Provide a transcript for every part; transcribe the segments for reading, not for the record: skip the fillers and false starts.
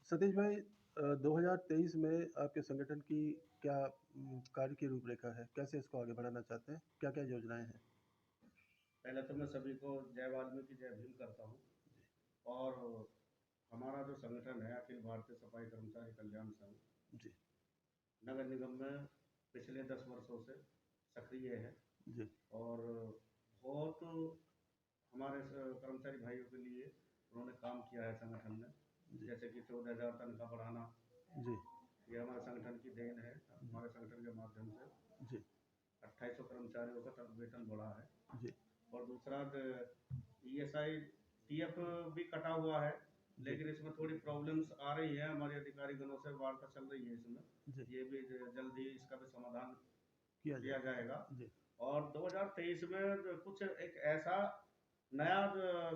सतीश भाई, 2023 में आपके संगठन की क्या कार्य की रूपरेखा है? कैसे इसको आगे बढ़ाना चाहते हैं? क्या-क्या योजनाएँ हैं? पहले तो मैं सभी को जय वाल्मीकि जय भीम करता हूँ। और हमारा जो संगठन है अखिल भारतीय सफाई कर्मचारी कल्याण संघ जी, नगर निगम में पिछले 10 वर्षों से सक्रिय है। जी, और बहुत हमारे कर्मचारी भाइयों के लिए उन्होंने काम किया है संगठन में। जी, जैसे कि 14,000 तनख्वाह बढ़ाना, जी, ये हमारे संगठन की देन है। जी, हमारे संगठन के माध्यम से जी, 2800 कर्मचारियों का वेतन बढ़ा है। जी, और दूसरा ईएसआई पीएफ भी कटा हुआ है, जी, लेकिन इसमें थोड़ी प्रॉब्लम्स आ रही है। हमारे अधिकारी गणों से वार्ता चल रही है इसमें। जी, ये भी जल्द ही इसका भी समाधान किया किया जाएगा। जाएगा। जी, और 2023 में कुछ एक ऐसा नया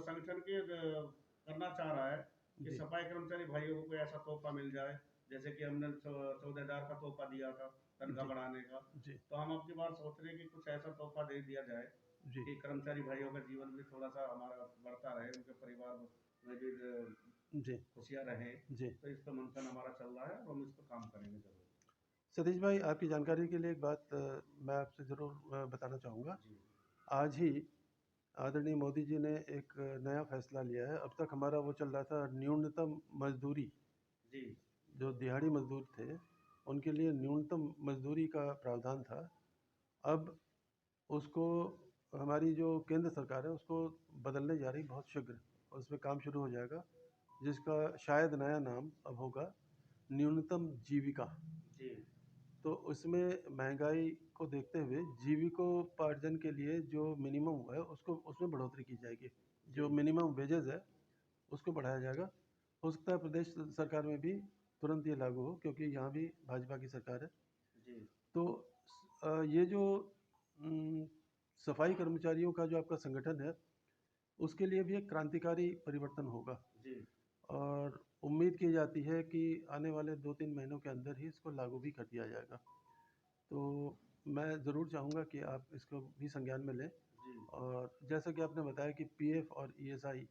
संगठन की करना चाह रहा है कि जी, सफाई कर्मचारी भाइयों को कोई ऐसा तोहफा मिल जाए। जैसे कि हमने 14,000 का तोहफा दिया था तनख्वाह जी, बढ़ाने का। जी, तो हम अपनी बार सोच रहे हैं कि कुछ ऐसा तोहफा दे दिया जाए जी, कि कर्मचारी भाइयों का जीवन भी थोड़ा सा हमारा बढ़ता रहे, उनके परिवार में भी जी, खुशियाँ रहें। जी। तो इस पर मंथन हमारा चल रहा है और हम इस पर काम करेंगे जरूर। सतीश भाई, आपकी जानकारी के लिए एक बात मैं आपसे ज़रूर बताना चाहूँगा। जी। आज ही आदरणीय मोदी जी ने एक नया फैसला लिया है। अब तक हमारा वो चल रहा था न्यूनतम मज़दूरी, जी। जो दिहाड़ी मज़दूर थे, उनके लिए न्यूनतम मज़दूरी का प्रावधान था। अब उसको हमारी जो केंद्र सरकार है, उसको बदलने जा रही बहुत शीघ्र, और उसमें काम शुरू हो जाएगा, जिसका शायद नया नाम अब होगा न्यूनतम जीविका। जी। तो उसमें महंगाई को देखते हुए जीविकोपार्जन के लिए जो मिनिमम है, उसको उसमें बढ़ोतरी की जाएगी। जी। जो मिनिमम वेजेस है, उसको बढ़ाया जाएगा। हो सकता है प्रदेश सरकार में भी तुरंत ये लागू हो, क्योंकि यहाँ भी भाजपा की सरकार है। जी। तो ये जो उम, सफाई कर्मचारियों का जो आपका संगठन है, उसके लिए भी एक क्रांतिकारी परिवर्तन होगा, जी। और उम्मीद की जाती है कि आने वाले 2-3 महीनों के अंदर ही इसको लागू भी कर दिया जाएगा। तो मैं ज़रूर चाहूँगा कि आप इसको भी संज्ञान में लें। जी। और जैसा कि आपने बताया कि पीएफ और ईएसआई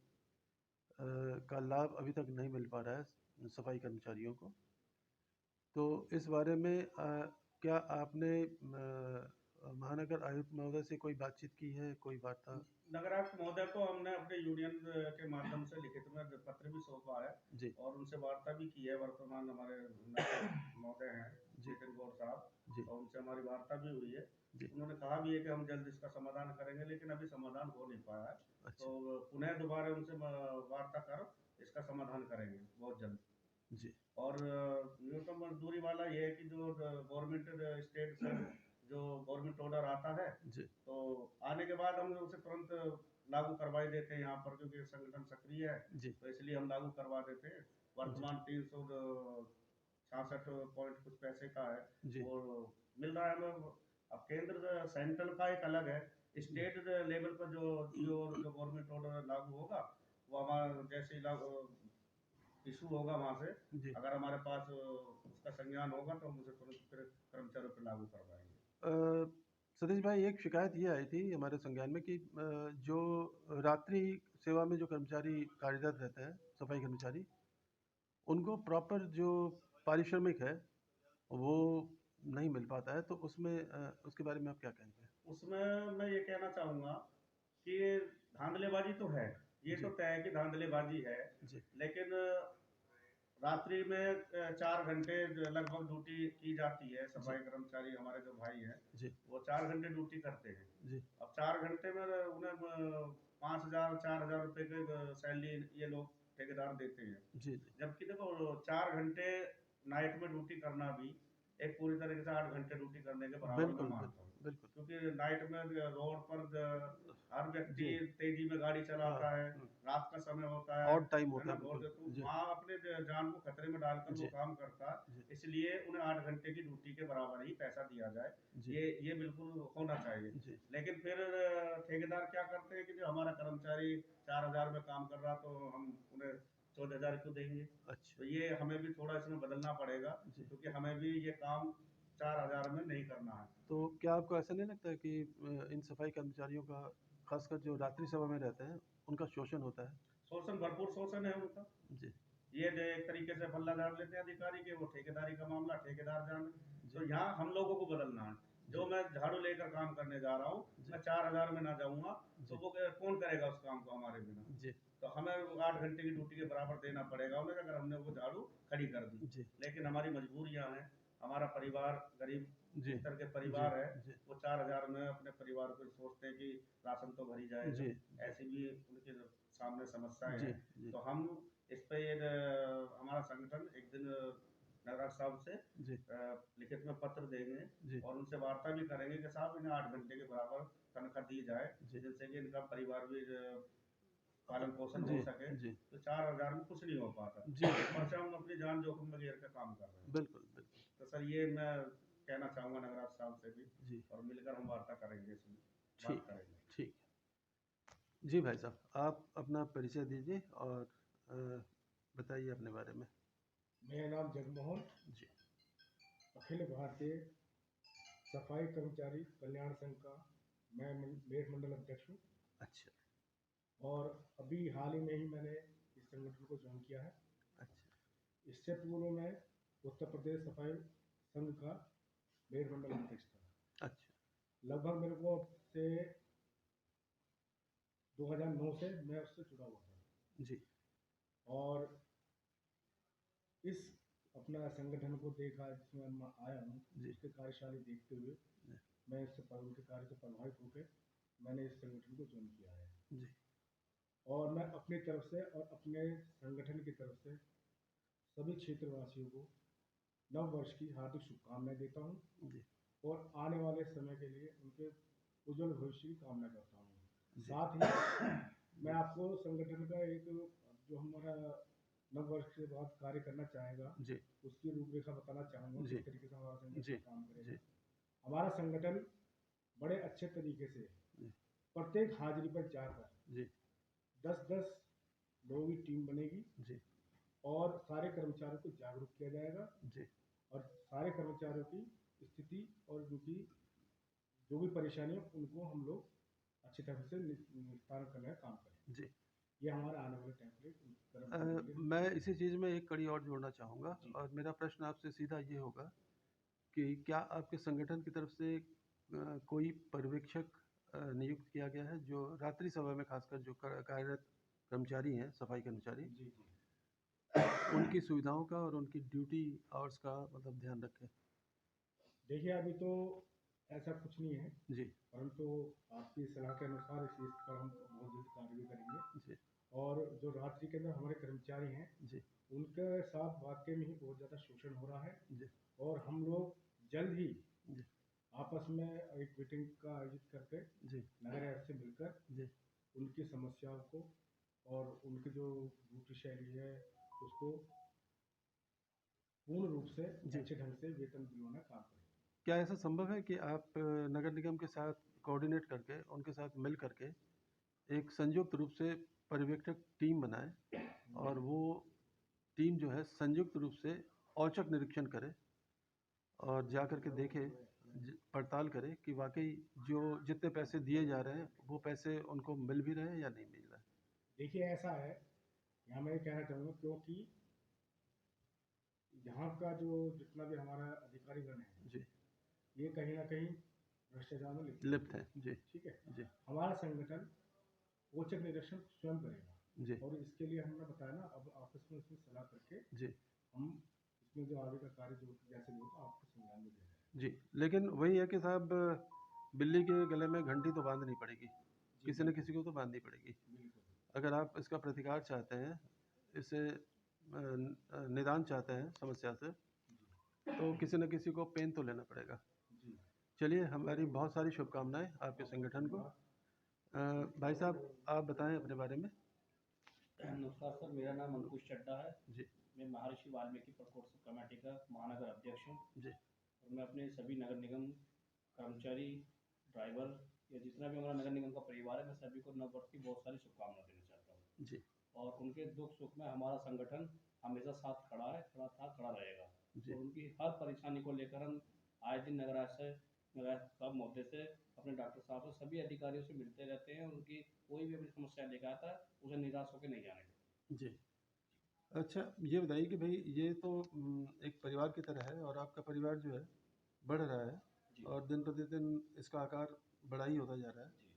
का लाभ अभी तक नहीं मिल पा रहा है सफाई कर्मचारियों को। तो इस बारे में क्या आपने महानगर आयुक्त महोदय से कोई बातचीत की है, कोई वार्ता? नगरायुक्त महोदय को हमने अपने यूनियन के माध्यम से लिखित में पत्र भी सौंपा है। जी, और उनसे वार्ता भी की है। वर्तमान हमारे नगर महोदय हैं जी, नितिन गौड़ साहब, जी, और उनसे हमारी वार्ता भी हुई है। जी। उन्होंने कहा भी है कि हम जल्द इसका समाधान करेंगे, लेकिन अभी समाधान हो नहीं पाया है। अच्छा, तो पुनः दोबारा उनसे वार्ता कर इसका समाधान करेंगे बहुत जल्द। जी, और न्यूनतम मजदूरी वाला ये है कि जो गवर्नमेंट स्टेट से जो गवर्नमेंट ऑर्डर आता है, जी, तो आने के बाद हम उसे तुरंत लागू करवा ही देते हैं यहाँ पर, क्योंकि संगठन सक्रिय है। जी, तो इसलिए हम लागू करवा देते हैं। जी, वर्तमान 366 पॉइंट कुछ पैसे का है जी, वो मिल रहा है हमें। अब केंद्र सेंट्रल का एक अलग है। स्टेट लेवल पर जो गवर्नमेंट ऑर्डर लागू होगा, वो हमारा जैसे ही लागू इशू होगा वहाँ से, जी। अगर हमारे पास उसका संज्ञान होगा तो हम उसे तुरंत फिर कर्मचारियों पर लागू करवाएंगे। अ, सतीश भाई, एक शिकायत ये आई थी हमारे संज्ञान में कि जो रात्रि सेवा में जो कर्मचारी कार्यरत रहते हैं, सफाई कर्मचारी, उनको प्रॉपर जो पारिश्रमिक है, वो नहीं मिल पाता है। तो उसमें उसके बारे में आप क्या कहेंगे? उसमें मैं ये कहना चाहूँगा कि धांधलेबाजी तो है। ये तो जी, तय है कि धांधलेबाजी है। जी, लेकिन रात्रि में 4 घंटे लगभग ड्यूटी की जाती है। जी, सफाई कर्मचारी हमारे जो भाई हैं, जी, वो 4 घंटे ड्यूटी करते हैं। जी, अब 4 घंटे में उन्हें 5,000 4,000 रुपये की सैलरी ये लोग ठेकेदार देते हैं। जी, जी। जबकि देखो 4 घंटे नाइट में ड्यूटी करना भी एक पूरी तरीके से 8 घंटे ड्यूटी करने के बराबर मैं बिल्कुल, मानता बिल्कुल, हूँ। बिल्कुल। क्योंकि नाइट में रोड पर हर व्यक्ति जी, तेजी में गाड़ी हाँ, चलाता है। हुँ, रात का समय होता ऑड टाइम है होता ना। है बहुत बिल्कुल। तो जी, वहाँ अपने जान को खतरे में डालकर वो जी, काम करता जी, है। इसलिए उन्हें 8 घंटे की ड्यूटी के बराबर ही पैसा दिया जाए। जी, ये बिल्कुल होना चाहिए। जी। लेकिन फिर ठेकेदार क्या करते हैं कि जो हमारा कर्मचारी 4,000 में काम कर रहा, तो हम उन्हें 14,000 क्यों देंगे। अच्छा, तो ये हमें भी थोड़ा इसमें बदलना पड़ेगा, जी। क्योंकि हमें भी ये काम 4,000 में नहीं करना है। तो क्या आपको ऐसा नहीं लगता है कि इन सफाई कर्मचारियों का, खासकर जो रात्रि सेवा में रहते हैं, उनका शोषण होता है? शोषण, भरपूर शोषण है उनका। जी, ये ये जो एक तरीके से पल्ला झाड़ लेते हैं अधिकारी के, वो ठेकेदारी का मामला ठेकेदार जाने। तो यहाँ हम लोगों को बदलना है। जो मैं झाड़ू लेकर काम करने जा रहा हूँ, मैं 4,000 में ना जाऊँगा तो वो कौन करेगा उस काम को हमारे बिना? तो हमें 8 घंटे की ड्यूटी के बराबर देना पड़ेगा उन्हें, अगर हमने वो झाड़ू खड़ी कर दी। लेकिन हमारी मजबूरियाँ हैं, हमारा परिवार गरीब स्तर के परिवार है, वो 4,000 में अपने परिवार को सोचते हैं कि राशन तो भरी जाएगा, ऐसी भी उनके सामने समस्याएं हैं। तो हम इस पे हमारा संगठन एक दिन नगराज साहब से लिखित में पत्र देंगे और उनसे वार्ता भी करेंगे कि साहब इन्हें 8 घंटे के बराबर तनख्वाह दी जाए, जिससे कि इनका परिवार भी पालन पोषण हो सके। तो 4,000 में कुछ नहीं हो पाता, और से हम अपनी जान जोखिम में घेर कर काम कर रहे हैं। बिल्कुल बिल्कुल। तो सर ये मैं कहना चाहूँगा नगराज साहब से भी, और मिलकर हम वार्ता करेंगे, इसमें बात करेंगे। ठीक। जी भाई साहब, आप अपना परिचय दीजिए और बताइए अपने बारे में। मेरा नाम जगमोहन जी, अखिल भारतीय सफाई कर्मचारी कल्याण संघ का मैं मेरठ मंडल अध्यक्ष हूँ। अच्छा। और अभी हाल ही में ही मैंने इस संगठन को ज्वाइन किया है। अच्छा। इससे पूर्व में उत्तर प्रदेश सफाई संघ का मेरठ मंडल अध्यक्ष था। अच्छा। लगभग मेरे को से 2009 से मैं उससे जुड़ा हुआ था। जी। और इस अपना संगठन को देखा, जिसमें मैं आया हूँ, उसके कार्यशाली देखते हुए मैं इससे उनके कार्य से प्रभावित होकर मैंने इस संगठन को ज्वाइन किया है। जी। और मैं अपनी तरफ से और अपने संगठन की तरफ से सभी क्षेत्रवासियों को नव वर्ष की हार्दिक शुभकामनाएं देता हूँ और आने वाले समय के लिए उनके उज्जवल भविष्य की कामना करता हूँ। साथ ही मैं आपको संगठन का एक जो हमारा नव वर्ष के बाद कार्य करना चाहेगा उसकी रूपरेखा बताना चाहूँगा, किस तरीके से हमारा संगठन काम करेगा। हमारा संगठन बड़े अच्छे तरीके से प्रत्येक हाजिरी पर जाकर 10-10 लोगों की टीम बनेगी और सारे कर्मचारियों को जागरूक किया जाएगा और सारे कर्मचारियों की स्थिति और उनकी जो भी परेशानी है उनको हम लोग अच्छी तरह से निस्तारण करने का काम करें। ये हमारा आने वाले टाइम पे मैं इसी चीज़ में एक कड़ी और जोड़ना चाहूँगा, और मेरा प्रश्न आपसे सीधा ये होगा कि क्या आपके संगठन की तरफ से कोई पर्यवेक्षक नियुक्त किया गया है जो रात्रि समय में खासकर जो कार्यरत कर्मचारी हैं, सफाई कर्मचारी, उनकी सुविधाओं का और उनकी ड्यूटी आवर्स का मतलब ध्यान रखें? देखिए, अभी तो ऐसा कुछ नहीं है जी, परंतु आपकी सलाह के अनुसार इस चीज़ पर हम बहुत जल्द कार्य भी करेंगे जी। और जो रात्रि के अंदर हमारे कर्मचारी हैं जी, उनके साथ वाकई में ही बहुत ज़्यादा शोषण हो रहा है जी। और हम लोग जल्द ही जी आपस में एक मीटिंग का आयोजित करके जी नगर आयुक्त से मिलकर जी उनकी समस्याओं को और उनकी जो ड्यूटी शैली है उसको पूर्ण रूप से अच्छे ढंग से वेतन दिलवाना काम करें। क्या ऐसा संभव है कि आप नगर निगम के साथ कोऑर्डिनेट करके उनके साथ मिल करके एक संयुक्त रूप से पर्यवेक्षक टीम बनाएं और वो टीम जो है संयुक्त रूप से औचक निरीक्षण करे और जा कर के देखे, पड़ताल करे कि वाकई जो जितने पैसे दिए जा रहे हैं वो पैसे उनको मिल भी रहे हैं या नहीं मिल रहे हैं? देखिए, ऐसा है, यहाँ मैं कहना चाहूँगा क्योंकि यहाँ का जो जितना भी हमारा अधिकारीगण है जी, ये कहीं ना कहीं भ्रष्टाचार में लिप्त है जी। ठीक है जी। हमारा संगठन औचक निरीक्षण स्वयं करेगा जी, और इसके लिए हमने बताया ना, अब आपस में इसमें सलाह करके जी हम इसमें जो आगे का कार्य जो जैसे भी होगा आपको संज्ञान में दे रहे हैं जी। लेकिन वही है कि साहब, बिल्ली के गले में घंटी तो बांधनी पड़ेगी, किसी न किसी को तो बांधनी पड़ेगी। अगर आप इसका प्रतिकार चाहते हैं, इसे निदान चाहते हैं समस्या से, तो किसी न किसी को पेन तो लेना पड़ेगा। चलिए, हमारी बहुत सारी शुभकामनाएं आपके संगठन को। भाई साहब, आप बताएं अपने बारे में। नमस्कार सर, मेरा नाम अंकुश चड्डा है जी। मैं महर्षि वाल्मीकि प्रकोष्ठ कमेटी का महानगर अध्यक्ष हूँ जी। और मैं अपने सभी नगर निगम कर्मचारी, ड्राइवर या जितना भी हमारा नगर निगम का परिवार है, मैं सभी को नव वर्ष की बहुत सारी शुभकामनाएं देना चाहता हूँ जी। और उनके दुख सुख में हमारा संगठन हमेशा साथ खड़ा है, खड़ा था, खड़ा रहेगा जी। और उनकी हर परेशानी को लेकर हम आए दिन नगर साहब महोदय से, अपने डॉक्टर साहब से, सभी अधिकारियों से मिलते रहते हैं। उनकी कोई भी अपनी समस्या लेकर आता है, उसे निराश होकर नहीं जाने देते जी। अच्छा, ये बताइए कि भाई ये तो एक परिवार की तरह है और आपका परिवार जो है बढ़ रहा है जी और दिन प्रतिदिन इसका आकार बड़ा ही होता जा रहा है। जी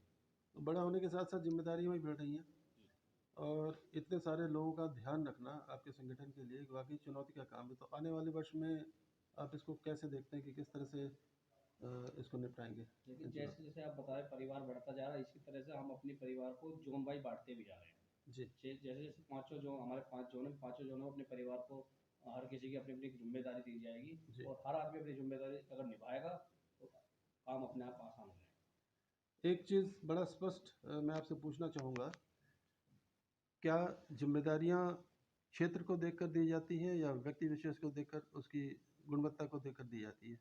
तो बड़ा होने के साथ साथ जिम्मेदारियाँ भी बढ़ रही हैं जी और इतने सारे लोगों का ध्यान रखना आपके संगठन के लिए एक वाकई चुनौती का काम है। तो आने वाले वर्ष में आप इसको कैसे देखते हैं कि किस तरह से इसको निपटाएंगे लेकिन इन जैसे चुनौतियों जैसे आप बताएं परिवार बढ़ता जा रहा है, इसी तरह से हम अपने परिवार को जोन बाई बांटते भी जा रहे हैं। जी जैसे जैसे पांचों जो हमारे 5 जोन है, पांचों जोनों में अपने परिवार को हर किसी की अपनी अपनी एक जिम्मेदारी दी जाएगी जी और हर आदमी अपनी जिम्मेदारी अगर निभाएगा तो काम अपने आप आसान हो जाएगा। एक चीज़ बड़ा स्पष्ट मैं आपसे पूछना चाहूँगा, क्या जिम्मेदारियाँ क्षेत्र को देखकर दी जाती हैं या व्यक्ति विशेष को देखकर उसकी गुणवत्ता को देखकर दी जाती है?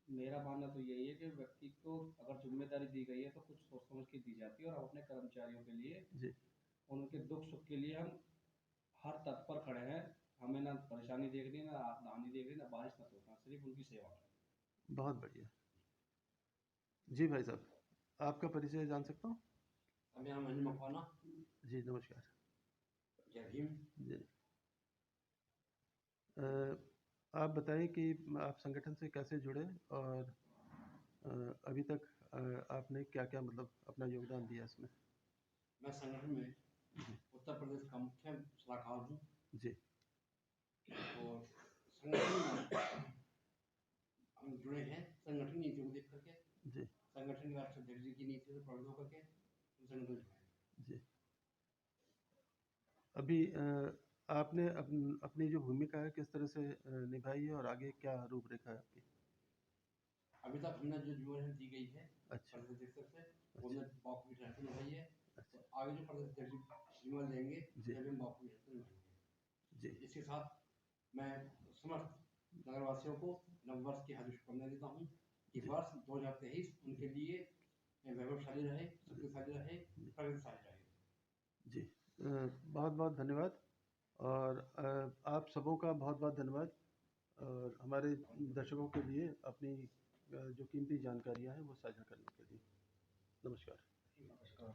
मेरा मानना तो यही है कि व्यक्ति को अगर जिम्मेदारी दी गई है तो कुछ सोच समझ के दी जाती है और हम अपने कर्मचारियों के लिए जी उनके दुख सुख के लिए हम हर तत्पर खड़े हैं। हमें ना परेशानी देख रही है, ना आंधी देख रही है, ना बारिश, ना तूफान, सिर्फ उनकी सेवा में। बहुत बढ़िया। जी भाई साहब, आपका परिचय जान सकता हूँ? मेरा नाम मनी मकवाना। जी नमस्कार। जय भीम। जी आप बताएं कि आप संगठन से कैसे जुड़े और अभी तक आपने क्या-क्या मतलब अपना योगदान दिया इसमें? मैं संगठन में जी उत्तर प्रदेश का मुख्य सलाहकार हूँ जी और संगठन में हम जुड़े हैं संगठन नीतियों को देख करके, जी संगठन के राष्ट्रीय अध्यक्ष जी की नीति से प्रभावित होकर के हम संगठन जुड़े हैं। जी। अभी आपने अपनी जो भूमिका है किस तरह से निभाई है और आगे क्या रूपरेखा है आपकी? अभी तक हमने जो जिम्मेदारी दी गई है अच्छा प्रदेश अध्यक्ष से वो अच्छा हमने बाखूबी ढंग से निभाई है अच्छा। और आगे जो प्रदेश अध्यक्ष जिम्मेदारी देंगे जी जब हम बाखूबी ढंग से निभाएंगे। जी इसके साथ मैं समस्त नगरवासियों को नववर्ष की हार्दिक शुभकामनाएं देता हूँ कि जी वर्ष 2023 उनके लिए वैभवशाली रहे, शक्तिशाली रहे, जी प्रगतिशाली रहे। जी बहुत बहुत धन्यवाद और आप सबों का बहुत बहुत धन्यवाद और हमारे दर्शकों के लिए अपनी जो कीमती जानकारियाँ हैं वो साझा करने के लिए। नमस्कार। नमस्कार।